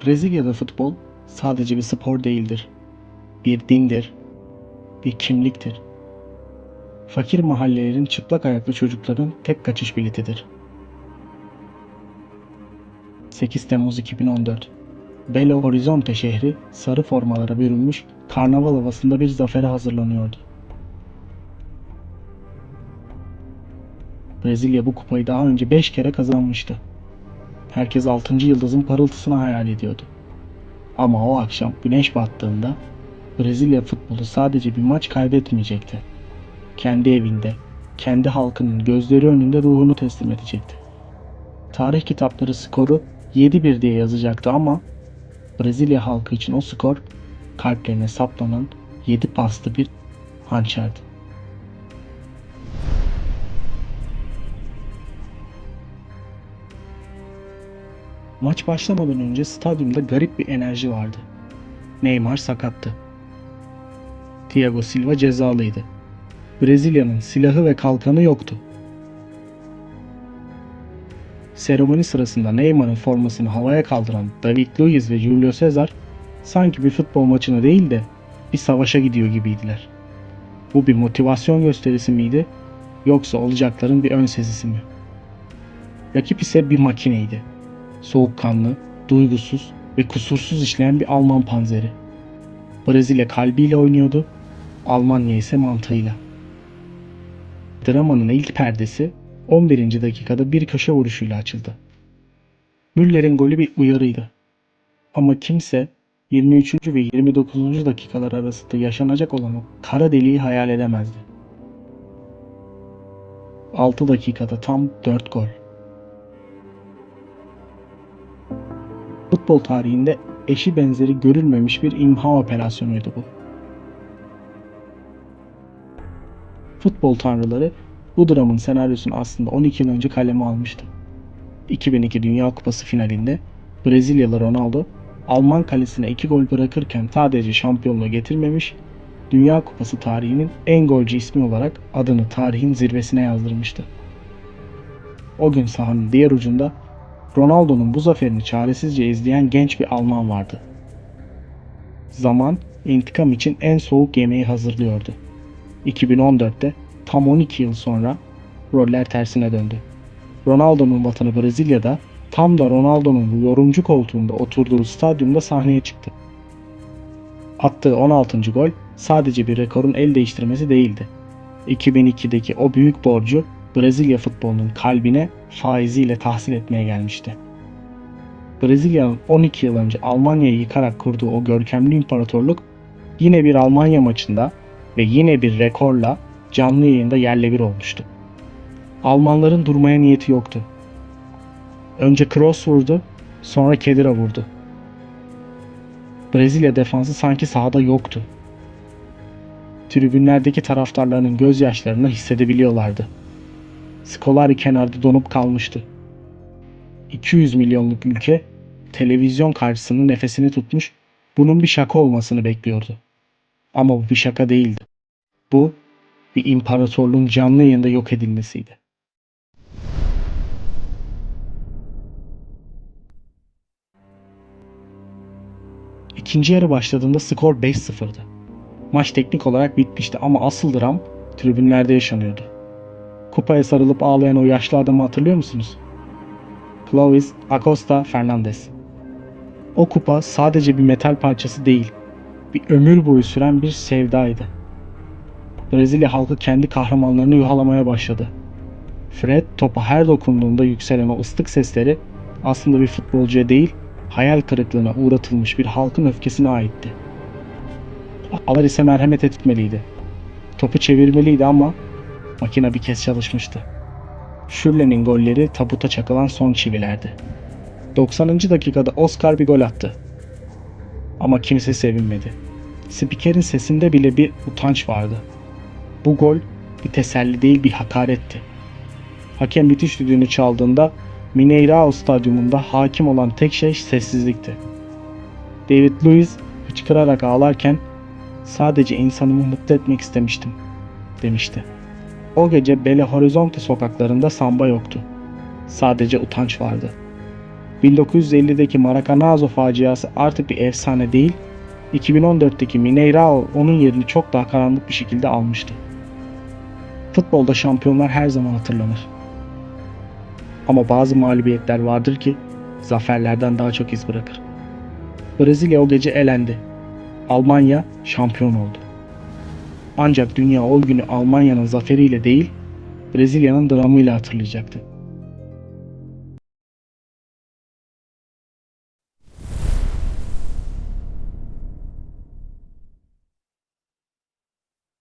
Brezilya'da futbol sadece bir spor değildir. Bir dindir, bir kimliktir. Fakir mahallelerin çıplak ayaklı çocukların tek kaçış biletidir. 8 Temmuz 2014. Belo Horizonte şehri sarı formalara bürünmüş karnaval havasında bir zafere hazırlanıyordu. Brezilya bu kupayı daha önce 5 kere kazanmıştı. Herkes 6. yıldızın parıltısını hayal ediyordu. Ama o akşam güneş battığında Brezilya futbolu sadece bir maç kaybetmeyecekti. Kendi evinde, kendi halkının gözleri önünde ruhunu teslim edecekti. Tarih kitapları skoru 7-1 diye yazacaktı ama Brezilya halkı için o skor kalplerine saplanan 7 paslı bir hançerdi. Maç başlamadan önce stadyumda garip bir enerji vardı. Neymar sakattı. Thiago Silva cezalıydı. Brezilya'nın silahı ve kalkanı yoktu. Seremoni sırasında Neymar'ın formasını havaya kaldıran David Luiz ve Julio Cesar sanki bir futbol maçına değil de bir savaşa gidiyor gibiydiler. Bu bir motivasyon gösterisi miydi yoksa olacakların bir ön sezisi mi? Rakip ise bir makineydi. Soğukkanlı, duygusuz ve kusursuz işleyen bir Alman panzeri. Brezilya kalbiyle oynuyordu, Almanya ise mantığıyla. Dramanın ilk perdesi 11. dakikada bir köşe vuruşuyla açıldı. Müller'in golü bir uyarıydı. Ama kimse 23. ve 29. dakikalar arasında yaşanacak olan o kara deliği hayal edemezdi. 6 dakikada tam 4 gol. Futbol tarihinde eşi benzeri görülmemiş bir imha operasyonuydu bu. Futbol tanrıları bu dramın senaryosunu aslında 12 yıl önce kaleme almıştı. 2002 Dünya Kupası finalinde Brezilyalı Ronaldo Alman kalesine 2 gol bırakırken sadece şampiyonluğu getirmemiş, Dünya Kupası tarihinin en golcü ismi olarak adını tarihin zirvesine yazdırmıştı. O gün sahanın diğer ucunda Ronaldo'nun bu zaferini çaresizce izleyen genç bir Alman vardı. Zaman intikam için en soğuk yemeği hazırlıyordu. 2014'te tam 12 yıl sonra roller tersine döndü. Ronaldo'nun vatanı Brezilya'da tam da Ronaldo'nun yorumcu koltuğunda oturduğu stadyumda sahneye çıktı. Attığı 16. gol sadece bir rekorun el değiştirmesi değildi. 2002'deki o büyük borcu Brezilya futbolunun kalbine faiziyle tahsil etmeye gelmişti. Brezilya'nın 12 yıl önce Almanya'yı yıkarak kurduğu o görkemli imparatorluk yine bir Almanya maçında ve yine bir rekorla canlı yayında yerle bir olmuştu. Almanların durmaya niyeti yoktu. Önce Kroos vurdu, sonra Khedira vurdu. Brezilya defansı sanki sahada yoktu. Tribünlerdeki taraftarlarının gözyaşlarını hissedebiliyorlardı. Scolari kenarda donup kalmıştı. 200 milyonluk ülke televizyon karşısında nefesini tutmuş, bunun bir şaka olmasını bekliyordu. Ama bu bir şaka değildi. Bu bir imparatorluğun canlı yayında yok edilmesiydi. İkinci yarı başladığında skor 5-0'dı. Maç teknik olarak bitmişti ama asıl dram tribünlerde yaşanıyordu. Kupaya sarılıp ağlayan o yaşlı adamı hatırlıyor musunuz? Clovis Acosta Fernandes. O kupa sadece bir metal parçası değil, bir ömür boyu süren bir sevdaydı. Brezilya halkı kendi kahramanlarını yuhalamaya başladı. Fred topa her dokunduğunda yükselen o ıslık sesleri aslında bir futbolcuya değil, hayal kırıklığına uğratılmış bir halkın öfkesine aitti. Alar ise merhamet etmeliydi. Topu çevirmeliydi ama makine bir kez çalışmıştı. Schürrle'nin golleri tabuta çakılan son çivilerdi. 90. dakikada Oscar bir gol attı. Ama kimse sevinmedi. Spikerin sesinde bile bir utanç vardı. Bu gol bir teselli değil bir hakaretti. Hakem bitiş düdüğünü çaldığında Mineirao stadyumunda hakim olan tek şey sessizlikti. David Luiz hıçkırarak ağlarken sadece insanımı mutlu etmek istemiştim demişti. O gece Belo Horizonte sokaklarında samba yoktu. Sadece utanç vardı. 1950'deki Maracanazo faciası artık bir efsane değil, 2014'teki Mineirao onun yerini çok daha karanlık bir şekilde almıştı. Futbolda şampiyonlar her zaman hatırlanır. Ama bazı mağlubiyetler vardır ki zaferlerden daha çok iz bırakır. Brezilya o gece elendi. Almanya şampiyon oldu. Ancak dünya o günü Almanya'nın zaferiyle değil, Brezilya'nın dramıyla hatırlayacaktı.